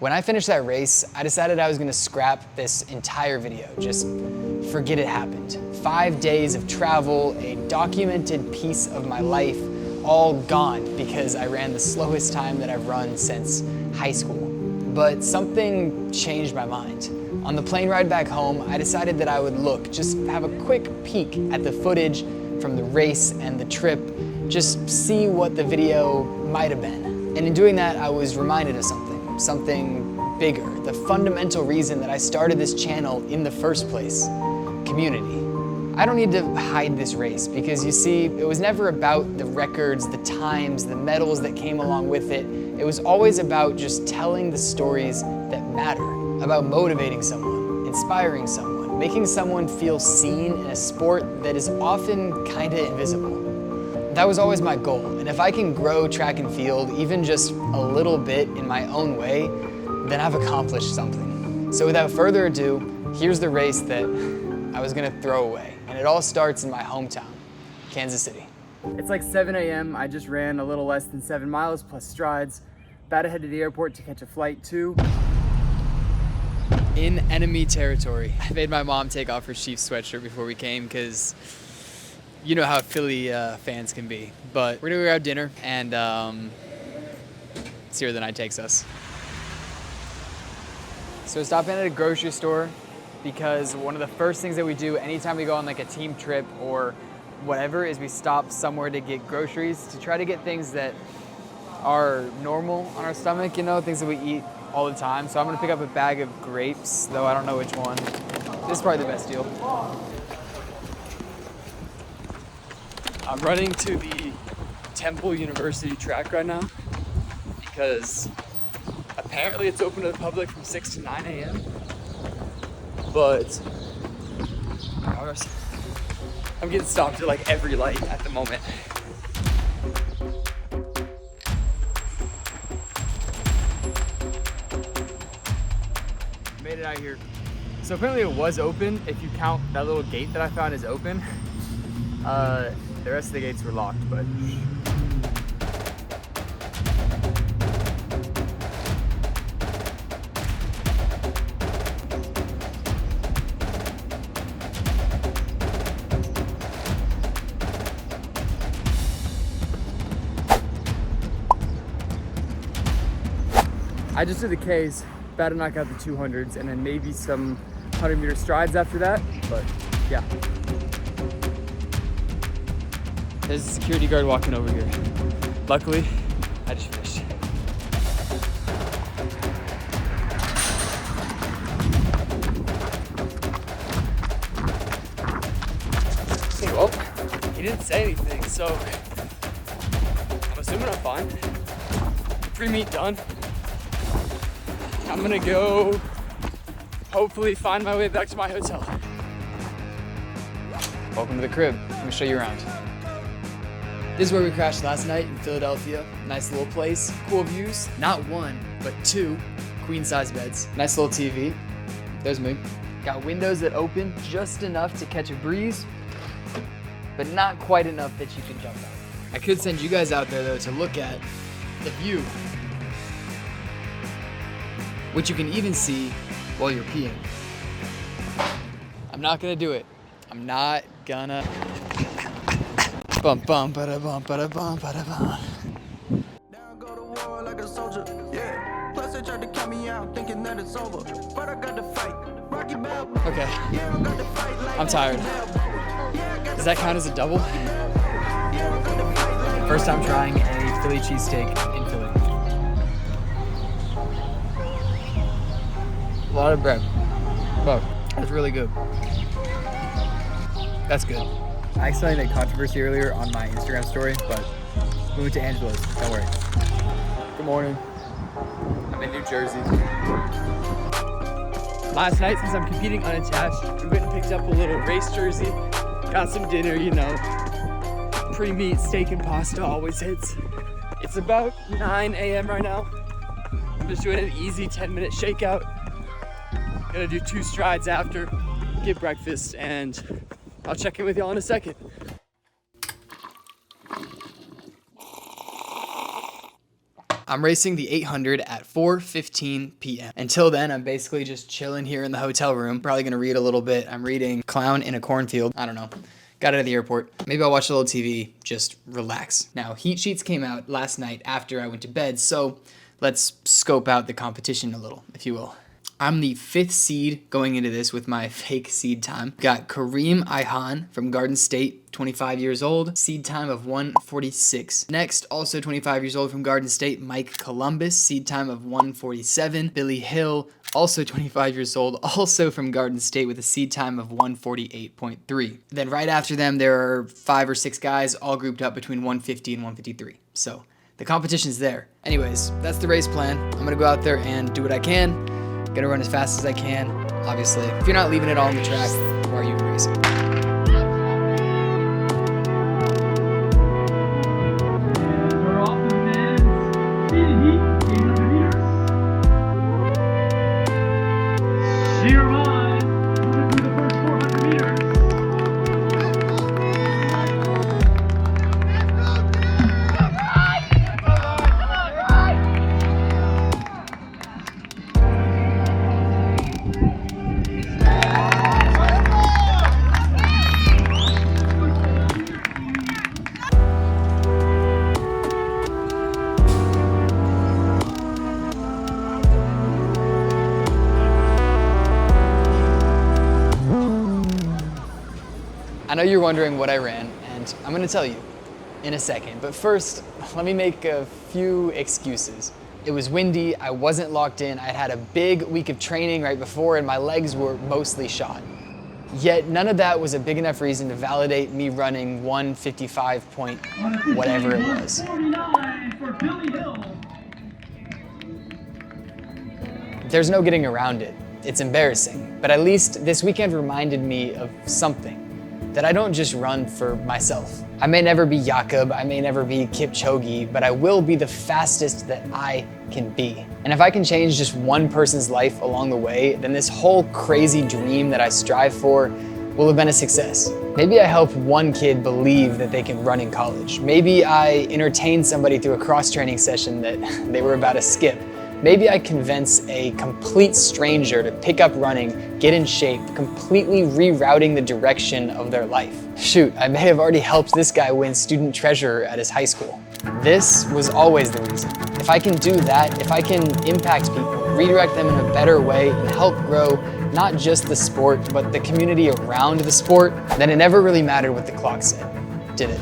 When I finished that race, I decided I was gonna scrap this entire video, just forget it happened. 5 days of travel, a documented piece of my life, all gone because I ran the slowest time that I've run since high school. But something changed my mind. On the plane ride back home, I decided that I would just have a quick peek at the footage from the race and the trip, just see what the video might have been. And in doing that, I was reminded of something bigger, the fundamental reason that I started this channel in the first place, community. I don't need to hide this race because you see, it was never about the records, the times, the medals that came along with it. It was always about just telling the stories that matter, about motivating someone, inspiring someone, making someone feel seen in a sport that is often kinda invisible. That was always my goal, and if I can grow track and field even just a little bit in my own way, then I've accomplished something. So without further ado, here's the race that I was gonna throw away, and it all starts in my hometown, Kansas City. It's like 7 a.m. I just ran a little less than 7 miles plus strides. About to head to the airport to catch a flight to in enemy territory. I made my mom take off her Chiefs sweatshirt before we came because you know how Philly fans can be. But we're gonna go grab dinner and see where the night takes us. So we're stopping at a grocery store because one of the first things that we do anytime we go on like a team trip or whatever is we stop somewhere to get groceries to try to get things that are normal on our stomach, you know, things that we eat all the time. So I'm gonna pick up a bag of grapes, though I don't know which one. This is probably the best deal. I'm running to the Temple University track right now because apparently it's open to the public from 6 to 9 a.m. But I'm getting stopped at like every light at the moment. Made it out here. So apparently it was open if you count that little gate that I found is open. The rest of the gates were locked, but I just did the Ks, about to knock out the 200s, and then maybe some 100-meter strides after that, but yeah. There's a security guard walking over here. Luckily, I just finished. Well, he didn't say anything, so I'm assuming I'm fine. Pre-meet done. I'm gonna go hopefully find my way back to my hotel. Welcome to the crib. Let me show you around. This is where we crashed last night in Philadelphia. Nice little place, cool views. Not one, but 2 queen-size beds. Nice little TV. There's me. Got windows that open just enough to catch a breeze, but not quite enough that you can jump out. I could send you guys out there though to look at the view, which you can even see while you're peeing. I'm not gonna do it. I'm not gonna. Bum bum bada bum bada bum bada bum. Now go to war like a soldier, yeah. Plus they tried to count me out, thinking that it's over, but I got to fight. Rocky Bell. Okay. I'm tired. Does that count as a double? First time trying a Philly cheesesteak in Philly. A lot of bread. But that's really good. That's good. I accidentally made controversy earlier on my Instagram story, but we went to Angela's, don't worry. Good morning. I'm in New Jersey. Last night, since I'm competing unattached, we went and picked up a little race jersey, got some dinner, you know. Pre-meat steak and pasta always hits. It's about 9 a.m. right now. I'm just doing an easy 10-minute shakeout. Gonna do 2 strides after, get breakfast, and I'll check in with y'all in a second. I'm racing the 800 at 4:15 p.m. Until then, I'm basically just chilling here in the hotel room. Probably gonna read a little bit. I'm reading Clown in a Cornfield. I don't know. Got out of the airport. Maybe I'll watch a little TV, just relax. Now, heat sheets came out last night after I went to bed, so let's scope out the competition a little, if you will. I'm the 5th seed going into this with my fake seed time. Got Kareem Ihan from Garden State, 25 years old, seed time of 1:46. Next, also 25 years old from Garden State, Mike Columbus, seed time of 1:47. Billy Hill, also 25 years old, also from Garden State with a seed time of 1:48.3. Then right after them, there are 5 or 6 guys all grouped up between 1:50 and 1:53. So the competition's there. Anyways, that's the race plan. I'm gonna go out there and do what I can. Gonna run as fast as I can, obviously. If you're not leaving it all on the track, why are you even racing? We're off the men's seated heat, 800 meters. Sheer line, running through the first 400 meters. I know you're wondering what I ran, and I'm gonna tell you in a second. But first, let me make a few excuses. It was windy, I wasn't locked in, I'd had a big week of training right before, and my legs were mostly shot. Yet none of that was a big enough reason to validate me running 1:55 point whatever it was. 1:49 for Billy Hill. There's no getting around it. It's embarrassing, but at least this weekend reminded me of something. That I don't just run for myself. I may never be Jakob, I may never be Kipchoge, but I will be the fastest that I can be. And if I can change just one person's life along the way, then this whole crazy dream that I strive for will have been a success. Maybe I help one kid believe that they can run in college. Maybe I entertain somebody through a cross-training session that they were about to skip. Maybe I convince a complete stranger to pick up running, get in shape, completely rerouting the direction of their life. Shoot, I may have already helped this guy win student treasurer at his high school. This was always the reason. If I can do that, if I can impact people, redirect them in a better way, and help grow not just the sport, but the community around the sport, then it never really mattered what the clock said, did it?